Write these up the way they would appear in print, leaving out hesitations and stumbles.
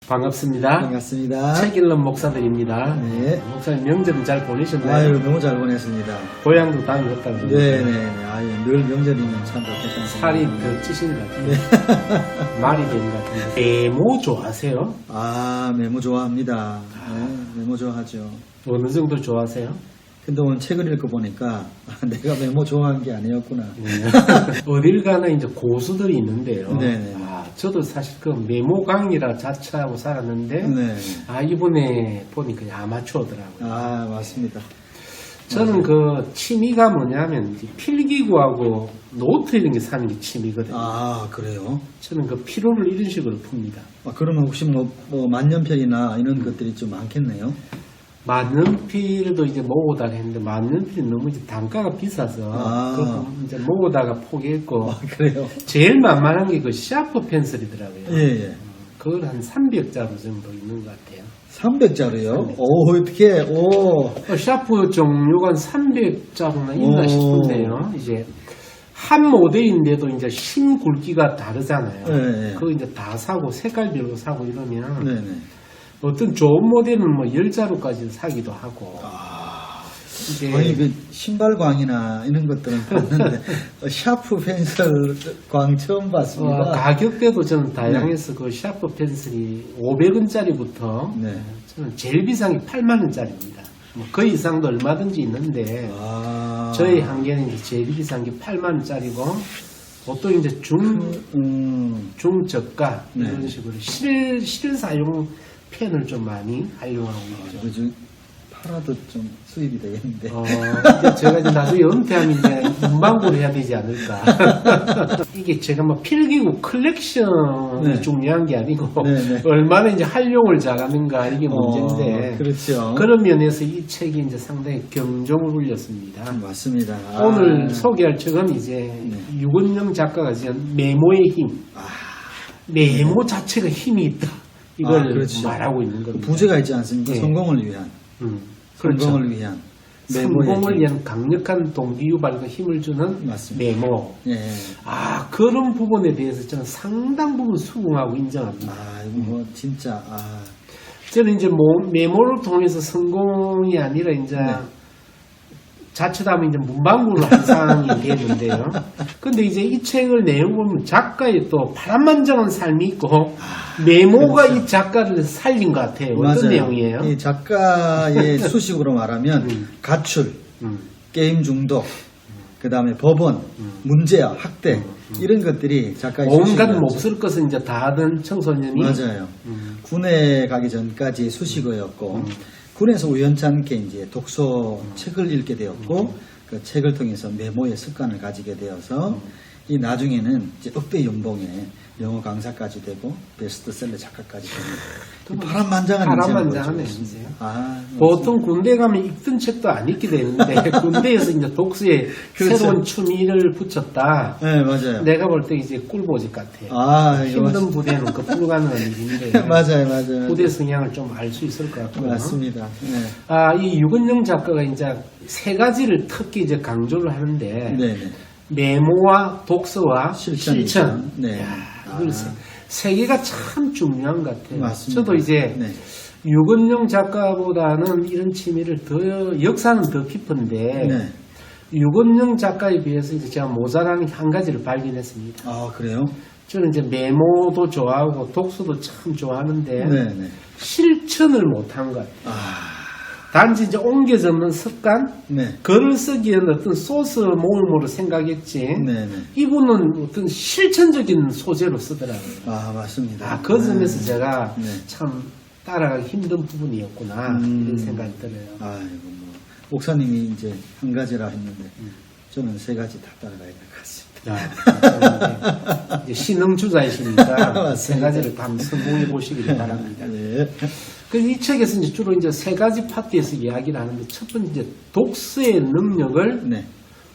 반갑습니다. 반갑습니다. 책 읽는 목사들입니다. 네. 목사님 명절은 잘 보내셨나요? 아유, 너무 잘 보냈습니다. 고향도 다녀왔다고. 네네. 아유, 늘 명절이면 참 좋겠다는 살이 생각이 더 찌신 것 같아요. 네. 말이 되는 것 같은데. 메모 좋아하세요? 아, 메모 좋아합니다. 네, 메모 좋아하죠. 어느 정도 좋아하세요? 근데 오늘 책을 읽어보니까 내가 메모 좋아한 게 아니었구나. 네. 어딜 가나 이제 고수들이 있는데요. 네네. 저도 사실 그 메모 강의라 자처하고 살았는데, 네. 이번에 보니까 아마추어더라고요. 아, 맞습니다. 저는 그 취미가 뭐냐면 이제 필기구하고 노트 이런 게 사는 게 취미거든요. 아, 그래요? 저는 그 피로를 이런 식으로 풉니다. 아, 그러면 혹시 뭐 만년필이나 이런 것들이 좀 많겠네요? 만년필도 이제 모으다가 했는데 만년필이 너무 이제 단가가 비싸서 그거 이제 모으다가 포기했고 아, 그래요? 제일 만만한 게 그 샤프 펜슬이더라고요. 예, 예. 그걸 한 300자루 정도 있는 것 같아요. 300자루요? 오, 어떻게, 오. 샤프 종류가 한 300자루나 있나 오. 싶은데요. 이제 한 모델인데도 이제 심 굵기가 다르잖아요. 네. 그거 이제 다 사고 색깔별로 사고 이러면 네네. 어떤 좋은 모델은 뭐 10자루까지 사기도 하고. 이게 아니, 그 신발광이나 이런 것들은 봤는데 샤프 펜슬 광 처음 봤습니다. 가격대도 저는 다양해서 그 샤프 펜슬이 500원짜리부터 네. 저는 제일 비싼 게 8만 원짜리입니다. 뭐 그 이상도 얼마든지 있는데 저희 한계는 이제 제일 비싼 게 8만 원짜리고 보통 이제 중저가 네. 이런 식으로 실사용 펜을 좀 많이 활용하고 있죠. 요즘 팔아도 좀 수입이 되겠는데. 이제 제가 이제 나중에 은퇴하면 이제 문방구를 해야 되지 않을까. 이게 제가 뭐 필기구 컬렉션이 네. 중요한 게 아니고 네. 얼마나 이제 활용을 잘하는가 이게 문제인데. 그렇죠. 그런 면에서 이 책이 이제 상당히 경종을 울렸습니다. 맞습니다. 오늘 소개할 책은 이제 유건영 작가가 지은 메모의 힘. 메모 자체가 힘이 있다. 이걸 그렇죠. 말하고 있는 겁니다. 부제가 있지 않습니까? 네. 성공을 위한. 그렇죠. 성공을 위한. 성공을 위한 강력한 동기 유발과 힘을 주는 맞습니다. 메모. 예. 그런 부분에 대해서 저는 상당 부분 수긍하고 인정합니다. 이거 뭐 진짜 저는 이제 메모를 통해서 성공이 아니라 이제 자칫하면 이제 문방구를 한 상황이 되는데요. 근데 이제 이 책을 내용 보면 작가의 또 파란만장한 삶이 있고 메모가 그렇죠. 이 작가를 살린 것 같아요. 어떤 맞아요. 내용이에요? 이 작가의 수식으로 말하면 가출, 게임 중독, 그 다음에 법원, 문제야, 학대 이런 것들이 작가의 온갖 수식이었죠. 몹쓸 것을 이제 다 하던 청소년이 맞아요. 군에 가기 전까지 수식어였고 군에서 우연찮게 이제 독서 책을 읽게 되었고 그 책을 통해서 메모의 습관을 가지게 되어서 이 나중에는 이제 억대 연봉에 영어 강사까지 되고 베스트셀러 작가까지 되는 파란만장한 파란만장하네, 인생을 진짜요. 보여줬습니다. 보통 군대 가면 읽던 책도 안 읽게 되는데 군대에서 이제 독서에 그렇죠. 새로운 취미를 붙였다. 네, 맞아요. 내가 볼 때 이제 꿀보직 같아요. 이거 힘든 부대는 그 불가능한 일인데 맞아요. 부대 성향을 좀 알 수 있을 것 같고요. 맞습니다. 네. 이 유건영 작가가 이제 세 가지를 특히 이제 강조를 하는데 네네. 메모와 독서와 실천이죠. 실천. 네. 이걸 세 개가 참 중요한 것 같아요. 맞습니다. 저도 이제 네. 유건영 작가보다는 이런 취미를 역사는 더 깊은데 네. 유건영 작가에 비해서 이제 제가 모자라는 한 가지를 발견했습니다. 그래요? 저는 이제 메모도 좋아하고 독서도 참 좋아하는데 네네. 실천을 못한 것 같아요. 단지 이제 옮겨 적는 습관, 네. 글을 쓰기에는 어떤 소스 모음으로 생각했지. 네네. 이분은 어떤 실천적인 소재로 쓰더라고요. 맞습니다. 그 점에서 제가 네. 참 따라가기 힘든 부분이었구나 이런 생각이 들어요. 아이고 목사님이 이제 한 가지라 했는데 저는 세 가지 다 따라가야 될 것 같습니다. 이제 신흥주자이시니까 맞습니다. 세 가지를 다 성공해 보시길 바랍니다. 네. 그래서 이 책에서 이제 주로 이제 세 가지 파트에서 이야기를 하는데 첫 번째 이제 독서의 능력을 네.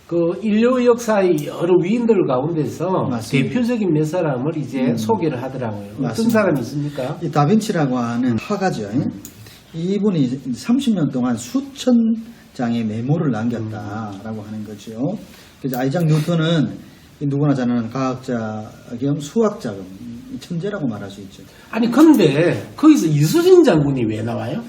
그 인류 역사의 여러 위인들 가운데서 맞습니다. 대표적인 몇 사람을 이제 소개를 하더라고요. 어떤 맞습니다. 사람이 있습니까? 이 다빈치라고 하는 화가죠. 이분이 30년 동안 수천 장의 메모를 남겼다라고 하는 거죠. 그래서 아이작 뉴턴은 누구나 잘 아는 과학자 겸 수학자입니다. 천재라고 말할 수 있죠. 아니 근데 거기서 이수진 장군이 왜 나와요?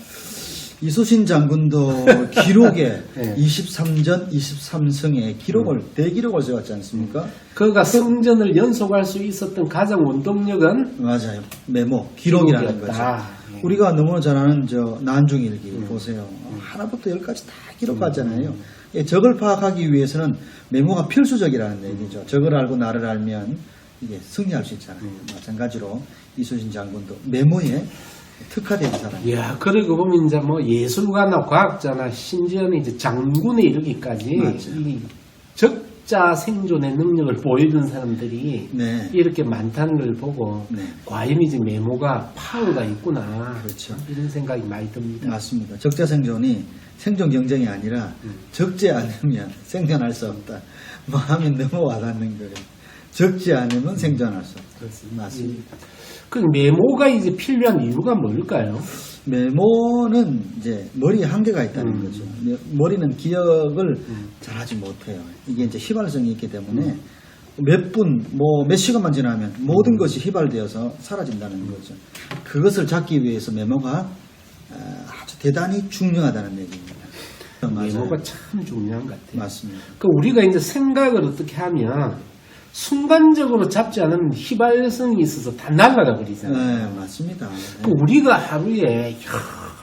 이수신 장군도 기록에 네. 23전 23승의 기록을 대기록을 세웠지 않습니까? 그가 승전을 연속할 수 있었던 가장 원동력은 맞아요. 메모, 기록이라는 거죠. 기록이었다. 예. 우리가 너무 잘 아는 난중일기 보세요. 하나부터 열까지 다 기록하잖아요. 예, 적을 파악하기 위해서는 메모가 필수적이라는 얘기죠. 적을 알고 나를 알면 이게 승리할 수 있잖아요. 마찬가지로 이수신 장군도 메모에 특화된 사람. 이야, 그러고 보면 이제 뭐 예술가나 과학자나 심지어는 이제 장군에 이르기까지 맞죠. 이 적자 생존의 능력을 보여준 사람들이 네. 이렇게 많다는 걸 보고 네. 과연 이제 메모가 파워가 있구나. 그렇죠. 이런 생각이 많이 듭니다. 맞습니다. 적자 생존이 생존 경쟁이 아니라 적지 않으면 생존할 수 없다. 뭐 하면 너무 와닿는 거예요. 적지 않으면 생존할 수 없다. 그렇습니다. 맞습니다. 그 메모가 이제 필요한 이유가 뭘까요? 메모는 이제 머리에 한계가 있다는 거죠. 머리는 기억을 잘하지 못해요. 이게 이제 휘발성이 있기 때문에 몇 분, 뭐 몇 시간만 지나면 모든 것이 휘발되어서 사라진다는 거죠. 그것을 잡기 위해서 메모가 아주 대단히 중요하다는 얘기입니다. 맞아요. 메모가 참 중요한 것 같아요. 맞습니다. 그 우리가 이제 생각을 어떻게 하면 순간적으로 잡지 않으면 휘발성이 있어서 다 날아가 버리잖아요. 네, 맞습니다. 그 우리가 하루에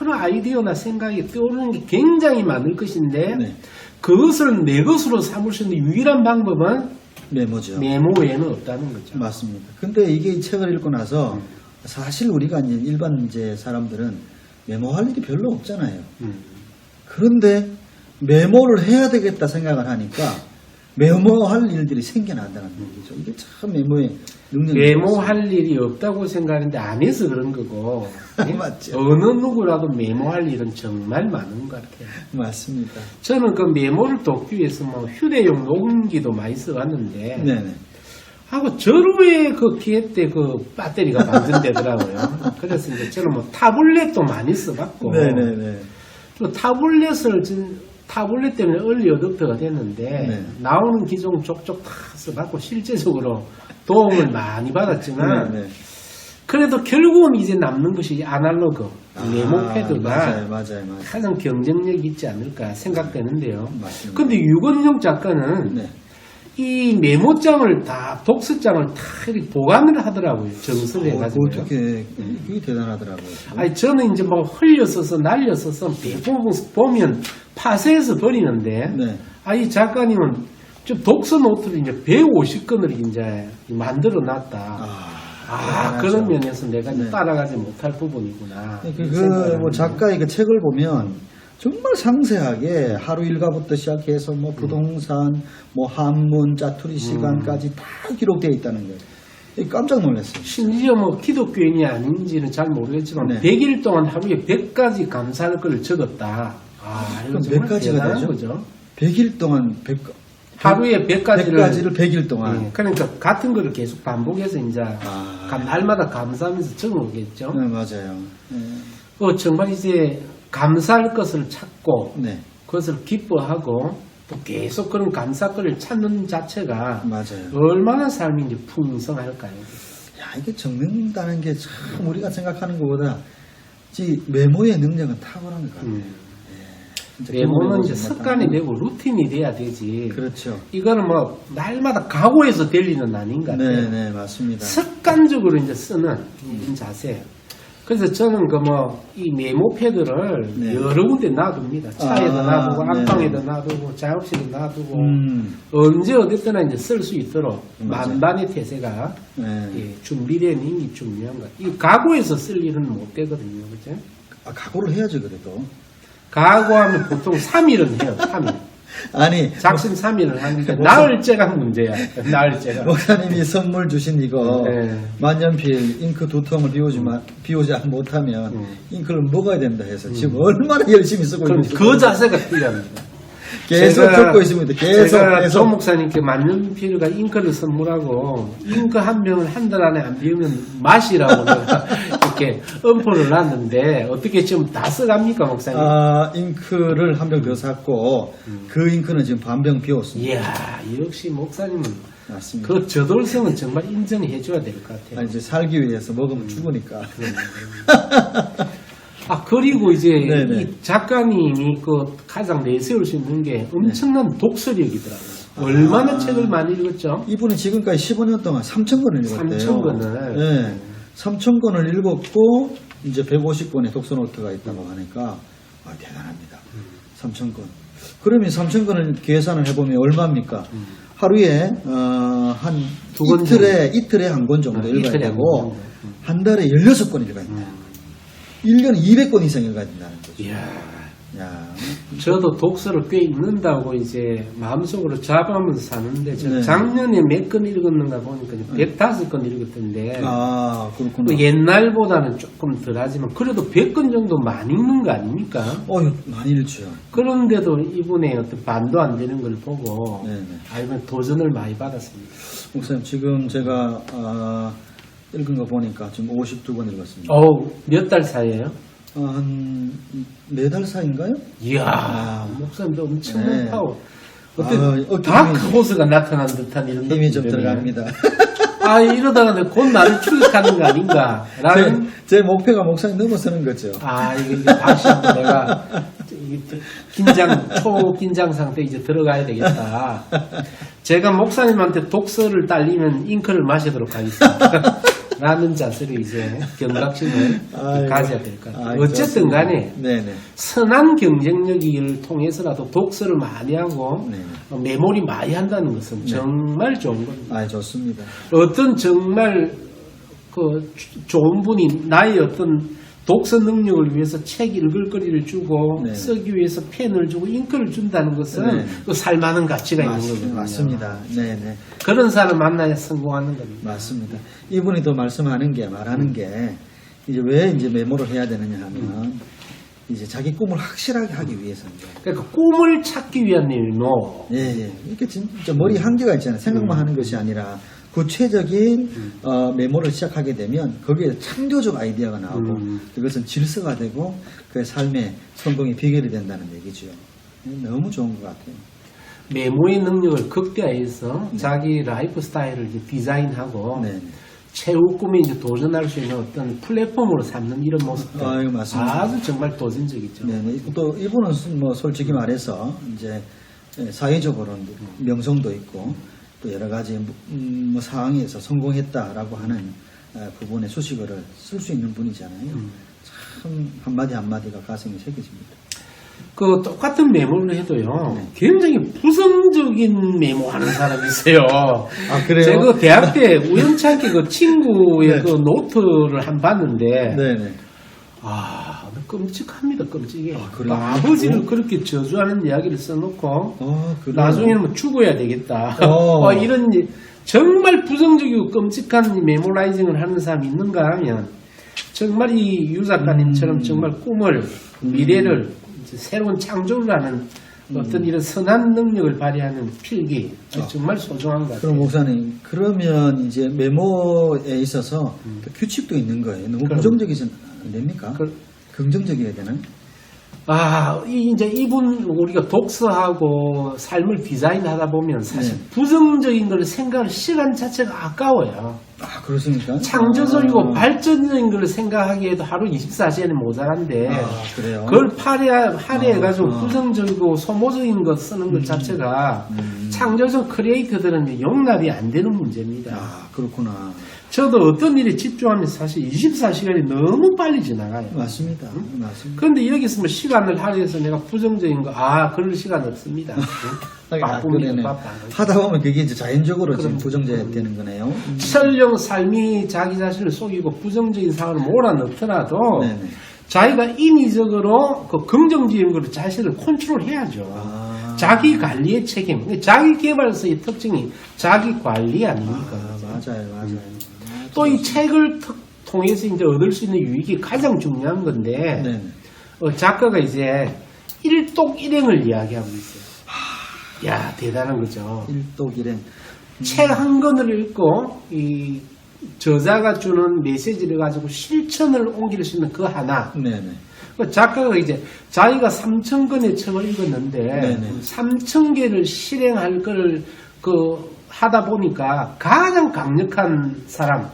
여러 아이디어나 생각이 떠오르는 게 굉장히 많을 것인데 네. 그것을 내 것으로 삼을 수 있는 유일한 방법은 메모죠. 메모 외에는 없다는 거죠. 맞습니다. 근데 이게 이 책을 읽고 나서 사실 우리가 이제 일반 이제 사람들은 메모할 일이 별로 없잖아요. 그런데 메모를 해야 되겠다 생각을 하니까 메모할 일들이 생겨난다는 얘기죠. 이게 참 메모의 능력이 메모할 일이 없다고 생각하는데 안 해서 그런 거고 예? 맞죠. 어느 누구라도 메모할 일은 정말 많은 것 같아요. 맞습니다. 저는 그 메모를 돕기 위해서 뭐 휴대용 녹음기도 많이 써왔는데 네네. 하고 절후에 그 기회 때 그 배터리가 방전되더라고요. 그래서 이제 저는 뭐 타블렛도 많이 써봤고 네네네. 또 타블렛 때문에 얼리 어댑터가 됐는데 네. 나오는 기종 족족 다 써봤고 실제적으로 도움을 많이 받았지만 네네. 그래도 결국은 이제 남는 것이 아날로그 메모 패드가 맞아요. 가장 경쟁력이 있지 않을까 생각되는데요. 맞습니다. 근데 유건용 작가는 네. 이 메모장을 다 독서장을 다 이렇게 보관을 하더라고요. 정설해 가지고. 어떻게 그게 대단하더라고요. 아니 저는 이제 뭐 흘려서서 날려서서 대부분 보면 파쇄해서 버리는데 네. 이 작가님은 좀 독서 노트를 이제 150건을 이제 만들어 놨다. 그런 면에서 내가 이제 네. 따라가지 못할 부분이구나. 뭐 작가의 그 책을 보면 정말 상세하게 하루 일과부터 시작해서 뭐 부동산, 뭐 한문, 짜투리 시간까지 다 기록되어 있다는 거예요. 깜짝 놀랐어요. 심지어 뭐 기독교인이 아닌지는 잘 모르겠지만 네. 100일 동안 하루에 100가지 감사할 걸 적었다. 이거 그럼 정말 몇 가지가 대단한 되죠? 거죠. 100일 동안 하루에 100가지를 100일동안. 예, 그러니까 같은 거를 계속 반복해서 이제 날마다 감사하면서 적어오겠죠. 네, 맞아요. 정말 이제 감사할 것을 찾고 네, 그것을 기뻐하고 또 계속 그런 감사거리를 찾는 자체가 맞아요. 얼마나 삶이 이제 풍성할까요? 야, 이게 적는다는 게 참 우리가 생각하는 것보다 이 메모의 능력은 탁월한 것 같아요. 진짜 메모는 이제 정말 습관이 탁월한 되고 루틴이 돼야 되지. 그렇죠. 이거는 뭐 날마다 각오해서 될 일은 아닌 것 같아요. 네, 맞습니다. 습관적으로 이제 쓰는 이런 자세. 그래서 저는 이 메모 패드를 네. 여러 군데 놔둡니다. 차에도 놔두고, 네. 안방에도 놔두고, 작업실에 놔두고, 언제 어디서나 이제 쓸 수 있도록 맞아요. 만반의 태세가 네. 준비된 이 중요한 것. 이 각오해서 쓸 일은 못 되거든요. 그죠? 각오를 해야죠, 그래도. 각오하면 보통 3일은 해요, 3일. 아니, 작심 3일을 하는데, 나흘째가 문제야. 나흘째가. 목사님이 선물 주신 이거 네. 만년필 잉크 2통을 비우지 못하면 잉크를 먹어야 된다 해서 지금 얼마나 열심히 쓰고 그럼 있는지 그 자세가 필요합니다. 계속 듣고 있습니다. 제가 계속. 조 목사님께 만년필과 잉크를 선물하고 잉크 한 병을 한 달 안에 안 비우면 맛이라고 내가 이렇게 엄포를 놨는데 어떻게 지금 다 써갑니까 목사님? 잉크를 한 병 더 샀고 그 잉크는 지금 반병 비웠습니다. 이야 역시 목사님은 맞습니다. 그 저돌성은 정말 인정해줘야 될 것 같아요. 아, 이제 살기 위해서 먹으면 죽으니까. 아, 그리고 이제 네네. 이 작가님이 그 가장 내세울 수 있는 게 엄청난 독서력이더라고요. 얼마나 책을 많이 읽었죠? 이분은 지금까지 15년 동안 3,000권을 읽었대요. 3,000권을. 네. 3,000권을 읽었고, 이제 150권의 독서 노트가 있다고 하니까, 아, 대단합니다. 3,000권. 그러면 3,000권을 계산을 해보면 얼마입니까? 하루에, 한 두 권 이틀에 한 권 정도 읽어야 이틀에 한 되고, 권 정도. 한 달에 16권 읽어야 된다. 1년에 200권 이상 읽어야 된다는 거죠. 이야. 야, 저도 독서를 꽤 읽는다고 이제 마음속으로 잡으면서 사는데, 저 네. 작년에 몇 권 읽었는가 보니까 105권 읽었던데, 아, 그렇구나. 그 옛날보다는 조금 덜 하지만, 그래도 100권 정도 많이 읽는 거 아닙니까? 이거 많이 읽죠. 그런데도 이분의 어떤 반도 안 되는 걸 보고, 네네. 아니면 도전을 많이 받았습니다. 목사님, 지금 제가, 읽은 거 보니까 지금 52권 읽었습니다. 몇 달 사이에요? 한 4달 사이인가요? 이야, 목사님도 엄청난 네. 파워. 어깨 다크 힘이- 호스가 나타난 듯한 이런 힘이 좀 느낌이 들어갑니다. 아, 이러다가 곧 나를 추격하는 거 아닌가? 라는, 제 목표가 목사님 넘어서는 거죠. 이게 다시 한번 내가, 초긴장 상태 이제 들어가야 되겠다. 제가 목사님한테 독서를 딸리면 잉크를 마시도록 하겠습니다. 라는 자세로 이제 경각심을 아이고. 가져야 될 것 같아요. 아이고, 어쨌든 좋습니다. 간에 네네. 선한 경쟁력을 통해서라도 독서를 많이 하고 네. 메모리 많이 한다는 것은 정말 좋은 겁니다. 아, 좋습니다. 어떤 정말 좋은 분이 나의 어떤 독서 능력을 위해서 책 읽을 거리를 주고 네. 쓰기 위해서 펜을 주고 잉크를 준다는 것은 네. 또 살만한 가치가 있는 거거든요. 맞습니다. 네네. 그런 사람 만나야 성공하는 겁니다. 맞습니다. 이분이 또 말하는 게, 이제 왜 이제 메모를 해야 되느냐 하면, 이제 자기 꿈을 확실하게 하기 위해서입니다. 그러니까 꿈을 찾기 위한 메모. 예. 이렇게 진짜 머리 한계가 있잖아요. 생각만 하는 것이 아니라, 구체적인 메모를 시작하게 되면 거기에 창조적 아이디어가 나오고 그것은 질서가 되고 그의 삶의 성공의 비결이 된다는 얘기죠. 너무 좋은 것 같아요. 메모의 능력을 극대화해서 자기 라이프 스타일을 이제 디자인하고 네. 최후 꿈에 이제 도전할 수 있는 어떤 플랫폼으로 삼는 이런 모습들 아유, 맞습니다. 아주 정말 도전적이죠. 네. 또 이분은 뭐 솔직히 말해서 이제 사회적으로 명성도 있고 또 여러 가지 뭐 상황에서 성공했다라고 하는 부분의 수식어를 쓸 수 있는 분이잖아요. 참 한마디 한마디가 가슴에 새겨집니다. 그 똑같은 메모를 해도요, 네. 굉장히 부정적인 메모하는 사람이 있어요. 아, 그래요? 제가 그 대학 때 우연찮게 그 친구의 네. 그 노트를 한 봤는데, 네네. 끔찍합니다, 끔찍해. 그래요? 아버지를 그렇게 저주하는 이야기를 써놓고, 그래요? 나중에는 뭐 죽어야 되겠다. 어. 이런 정말 부정적이고 끔찍한 메모라이징을 하는 사람이 있는가 하면 정말 이 유 작가님처럼 정말 꿈을 미래를 이제 새로운 창조를 하는 어떤 이런 선한 능력을 발휘하는 필기 정말 소중한 것 같아요. 그럼 목사님, 그러면 이제 메모에 있어서 또 규칙도 있는 거예요. 너무 그럼. 부정적이진 안 됩니까? 그- 긍정적이어야 되나? 이제 이분 우리가 독서하고 삶을 디자인하다 보면 사실 네. 부정적인 걸 생각할 시간 자체가 아까워요. 아, 그렇습니까? 창조적이고 발전적인 걸 생각하기에도 하루 24시간이 모자란데 그래요? 그걸 할애해가지고 아. 부정적이고 소모적인 것 쓰는 것 자체가 창조적 크리에이터들은 용납이 안 되는 문제입니다. 그렇구나. 저도 어떤 일에 집중하면 사실 24시간이 너무 빨리 지나가요. 맞습니다. 맞습니다. 그런데 여기서 뭐 시간을 할애해서 내가 부정적인 거, 그럴 시간 없습니다. 바쁩니다. 그러네. 바빠. 하다 보면 그게 이제 자연적으로 지금 부정적이 되는 거네요. 설령 삶이 자기 자신을 속이고 부정적인 상황을 몰아넣더라도 네네. 자기가 인위적으로 그 긍정적인 걸로 자신을 컨트롤해야죠. 자기 관리의 책임, 자기 개발서의 특징이 자기 관리 아닙니까? 맞아요. 또 이 책을 통해서 이제 얻을 수 있는 유익이 가장 중요한 건데 네. 작가가 이제 일독일행을 이야기하고 있어요. 야, 대단한 거죠. 일독일행. 책 한 권을 읽고 이 저자가 주는 메시지를 가지고 실천을 옮길 수 있는 그 하나. 네네. 그 작가가 이제 자기가 3,000권의 책을 읽었는데 네네. 3,000개를 실행할 거를 그 하다 보니까 가장 강력한 사람,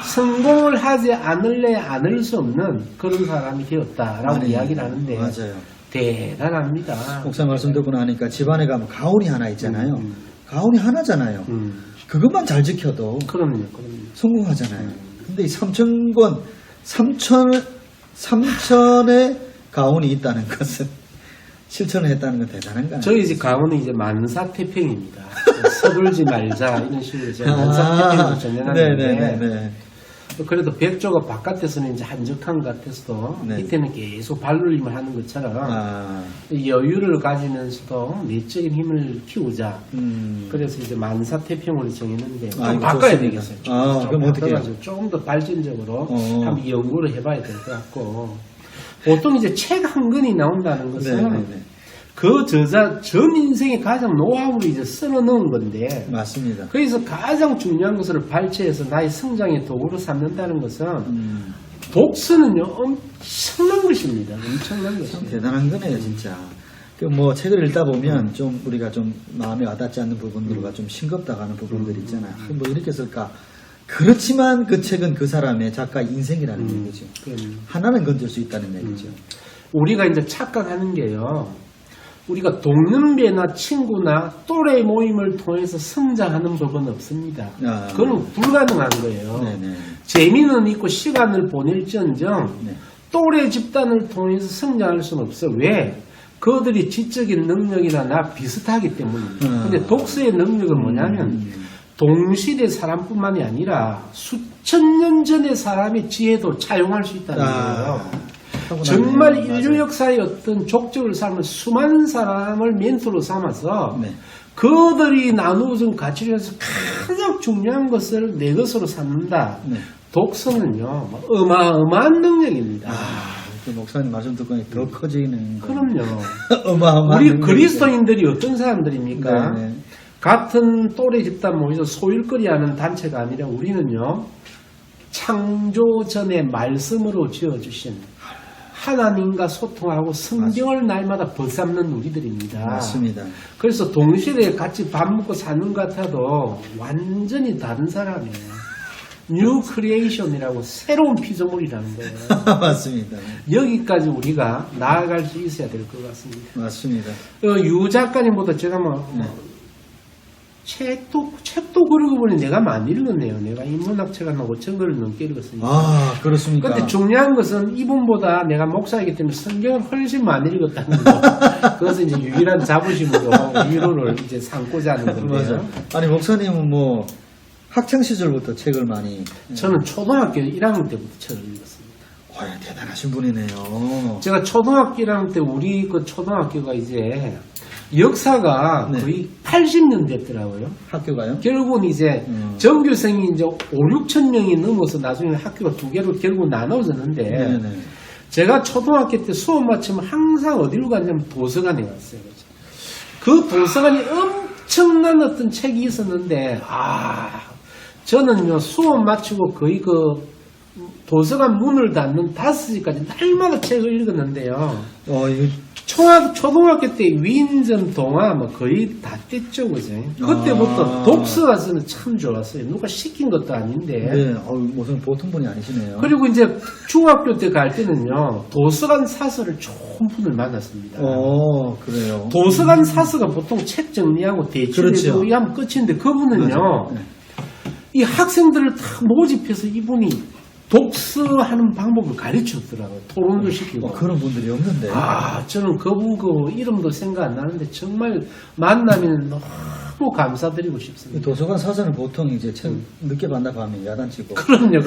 성공을 하지 않을래 않을 수 없는 그런 사람이 되었다라고 아니, 이야기를 하는데 맞아요. 대단합니다. 목사 말씀 듣고 나니까 집안에 가면 가훈이 하나 있잖아요. 가훈이 하나잖아요. 그것만 잘 지켜도 그럼요. 성공하잖아요. 근데 이 삼천의 가훈이 있다는 것은 실천을 했다는 건 대단한 거예요. 저희 집 가문은 이제 만사태평입니다. 서둘지 말자 이런 식으로 제가 만사태평을 전해놨는데 네네네. 그래도 백조가 바깥에서는 이제 한적한 것 같아서도 네. 밑에는 계속 발놀림을 하는 것처럼 여유를 가지면서도 내적인 힘을 키우자. 그래서 이제 만사태평으로 정했는데 좀 바꿔야 좋습니다. 되겠어요. 그럼 어떻게 해요? 조금 더 발전적으로 한번 연구를 해봐야 될 것 같고 보통 이제 책 한 권이 나온다는 것은 네네네. 그 저자 전 인생의 가장 노하우를 이제 쓸어넣은 건데 맞습니다. 그래서 가장 중요한 것을 발췌해서 나의 성장의 도구로 삼는다는 것은 독서는요 엄청난 것입니다. 엄청난 참 것입니다. 대단한 거네요, 진짜. 그 뭐 책을 읽다 보면 좀 우리가 좀 마음에 와닿지 않는 부분들과 좀 싱겁다가는 부분들이 있잖아요. 뭐 이렇게 쓸까? 그렇지만 그 책은 그 사람의 작가 인생이라는 얘기죠. 하나는 건질 수 있다는 얘기죠. 우리가 이제 착각하는 게요. 우리가 동년배나 친구나 또래 모임을 통해서 성장하는 법은 없습니다. 그건 불가능한 거예요. 네네. 재미는 있고 시간을 보낼지언정 네. 또래 집단을 통해서 성장할 수는 없어. 왜? 그들이 지적인 능력이나 나 비슷하기 때문입니다. 근데 독서의 능력은 뭐냐면 동시대 사람뿐만이 아니라 수천 년 전의 사람의 지혜도 차용할 수 있다는 거예요. 정말 인류 역사의 어떤 족적을 삼은 수많은 사람을 멘토로 삼아서 네. 그들이 나누어준 가치 중에서 가장 중요한 것을 내 것으로 삼는다. 네. 독서는요 어마어마한 능력입니다. 그 목사님 말씀 듣고 더 커지는. 그럼요. 어마어마한 우리 능력이죠. 그리스도인들이 어떤 사람들입니까? 네네. 같은 또래 집단 모여서 소일거리 하는 단체가 아니라 우리는요 창조 전에 말씀으로 지어주신 하나님과 소통하고 성경을 날마다 벗삼는 우리들입니다. 맞습니다. 그래서 동시대에 같이 밥 먹고 사는 것 같아도 완전히 다른 사람이에요. 뉴 크리에이션이라고 새로운 피조물이라는 거예요. 맞습니다. 여기까지 우리가 나아갈 수 있어야 될 것 같습니다. 맞습니다. 유 작가님보다 제가 책도 그러고 보니 내가 많이 읽었네요. 내가 인문학 책 한 5,000권을 넘게 읽었으니까. 그렇습니까? 근데 중요한 것은 이분보다 내가 목사이기 때문에 성경을 훨씬 많이 읽었다는 거. 그것은 이제 유일한 자부심으로 위로를 이제 삼고자 하는 건데요. 맞아요. 아니, 목사님은 뭐, 학창시절부터 책을 많이. 저는 초등학교 1학년 때부터 책을 읽었습니다. 대단하신 분이네요. 제가 초등학교 1학년 때 우리 그 초등학교가 이제 역사가 네. 거의 80년대였더라고요. 학교가요? 결국은 이제 전교생이 이제 5, 6천 명이 넘어서 나중에 학교가 두 개로 결국 나눠졌는데 네네. 제가 초등학교 때 수업 마치면 항상 어디로 갔냐면 도서관에 갔어요. 그 도서관이 엄청난 어떤 책이 있었는데 저는요 수업 마치고 거의 그 도서관 문을 닫는 5시까지 날마다 책을 읽었는데요. 초등학교 때 위인전 동화 뭐 거의 다 뗐죠, 그죠? 그때부터 독서가 저는 참 좋았어요. 누가 시킨 것도 아닌데. 네, 무슨 보통 분이 아니시네요. 그리고 이제 중학교 때 갈 때는요, 도서관 사서를 좋은 분을 만났습니다. 그래요. 도서관 사서가 보통 책 정리하고 대출해도 그렇죠. 하면 끝인데 그분은요, 이 학생들을 다 모집해서 이분이 독서하는 방법을 가르쳤더라고요. 토론도 시키고. 그런 분들이 없는데. 저는 그분 그 이름도 생각 안 나는데 정말 만나면 너무 감사드리고 싶습니다. 도서관 사서는 보통 이제 책 늦게 받는다고 하면 야단치고. 그럼요.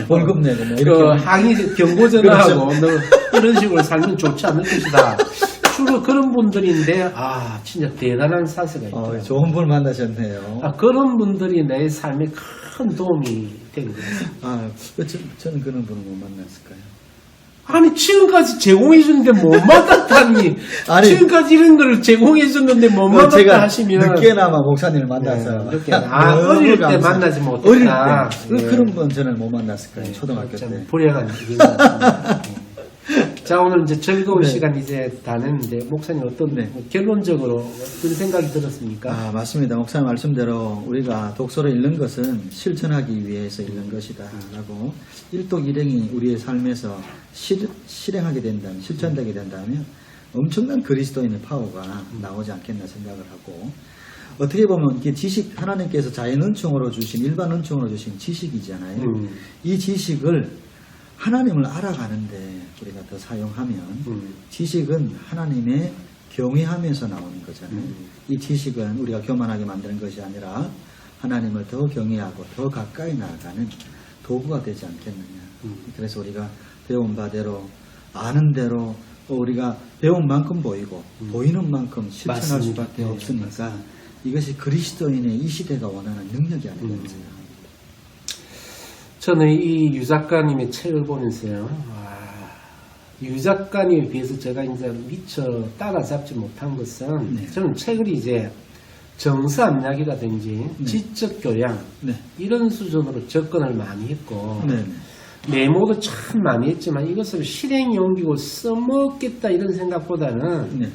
월급 내고 뭐 그 이렇게. 항의 경고 전화하고 너 이런 식으로 살면 좋지 않을 것이다. 주로 그런 분들인데 진짜 대단한 사세가 있더라고요. 좋은 분 만나셨네요. 그런 분들이 내 삶에 큰 도움이 되게 됐습니다. 저는 그런 분을 못 만났을까요? 아니 지금까지 제공해줬는데 못 만났다니. 지금까지 이런 걸 제공해줬는데 못 만났다 제가 하시면 늦게나마 목사님을 만나서 어릴 때 만나지 못했다. 어릴 때 그런 분 저는 못 만났을까요? 초등학교 때. 불행한 일인 것 같습니다. 자, 오늘 이제 즐거운 네. 시간 이제 다 냈는데, 목사님 어떤, 네. 결론적으로 어떤 생각이 들었습니까? 아, 맞습니다. 목사님 말씀대로 우리가 독서를 읽는 것은 실천하기 위해서 읽는 것이다 라고 일독일행이 우리의 삶에서 실행하게 된다면, 실천되게 된다면 엄청난 그리스도인의 파워가 나오지 않겠나 생각을 하고, 어떻게 보면 이게 지식, 하나님께서 자연 은총으로 주신, 일반 은총으로 주신 지식이잖아요. 이 지식을 하나님을 알아가는데 우리가 더 사용하면 지식은 하나님의 경외하면서 나오는 거잖아요. 이 지식은 우리가 교만하게 만드는 것이 아니라 하나님을 더 경외하고 더 가까이 나아가는 도구가 되지 않겠느냐. 그래서 우리가 배운 바대로, 아는 대로, 우리가 배운 만큼 보이고 보이는 만큼 실천할 맞습니다. 수밖에 네, 없으니까 맞습니다. 이것이 그리스도인의 이 시대가 원하는 능력이 아닌가 생각합니다. 저는 이 유 작가님의 책을 보면서요, 유 작가님에 비해서 제가 이제 미처 따라잡지 못한 것은, 네. 저는 책을 이제 정서암야기라든지 네. 지적 교양, 네. 이런 수준으로 접근을 많이 했고, 네. 메모도 참 많이 했지만 이것을 실행에 옮기고 써먹겠다 이런 생각보다는 네.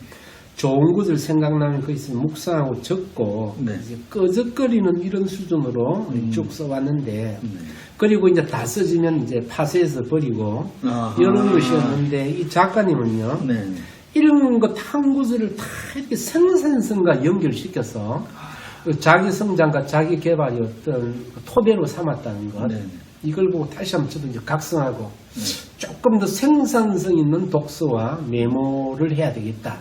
좋은 것을 생각나면 그 있으면 묵상하고 적고 네. 이제 끄적거리는 이런 수준으로 쭉 써왔는데, 네. 그리고 이제 다 써지면 이제 파쇄해서 버리고 아하. 이런 것이었는데, 이 작가님은요, 네. 이런 것 한 구절을 다 이렇게 생산성과 연결시켜서 자기 성장과 자기 개발이 어떤 토대로 삼았다는 것, 네. 이걸 보고 다시 한번 저도 이제 각성하고 조금 더 생산성 있는 독서와 메모를 해야 되겠다,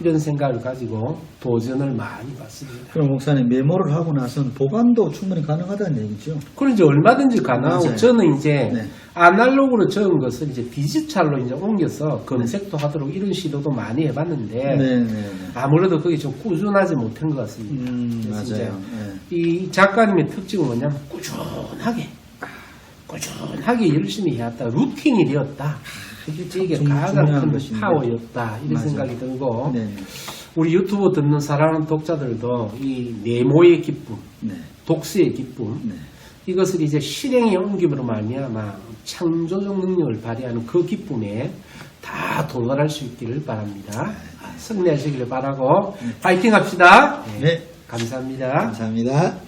이런 생각을 가지고 도전을 많이 받습니다. 그럼 목사님, 메모를 하고 나서는 보관도 충분히 가능하다는 얘기죠? 그럼 이제 얼마든지 가능하고, 맞아요. 저는 이제 네. 아날로그로 적은 것을 이제 디지털로 이제 옮겨서 검색도 하도록 이런 시도도 많이 해봤는데, 네. 아무래도 그게 좀 꾸준하지 못한 것 같습니다. 그래서 이제 맞아요. 네. 이 작가님의 특징은 뭐냐면 꾸준하게 열심히 해왔다, 루틴이 되었다. 이게 가장 중요한 큰 것인데. 파워였다, 이런 맞아요. 생각이 들고, 네. 우리 유튜브 듣는 사랑하는 독자들도 이 메모의 기쁨, 네. 독서의 기쁨, 네. 이것을 이제 실행에 옮김으로 말미암아 창조적 능력을 발휘하는 그 기쁨에 다 도달할 수 있기를 바랍니다. 승리하시기를 바라고 파이팅 합시다. 네. 감사합니다. 감사합니다.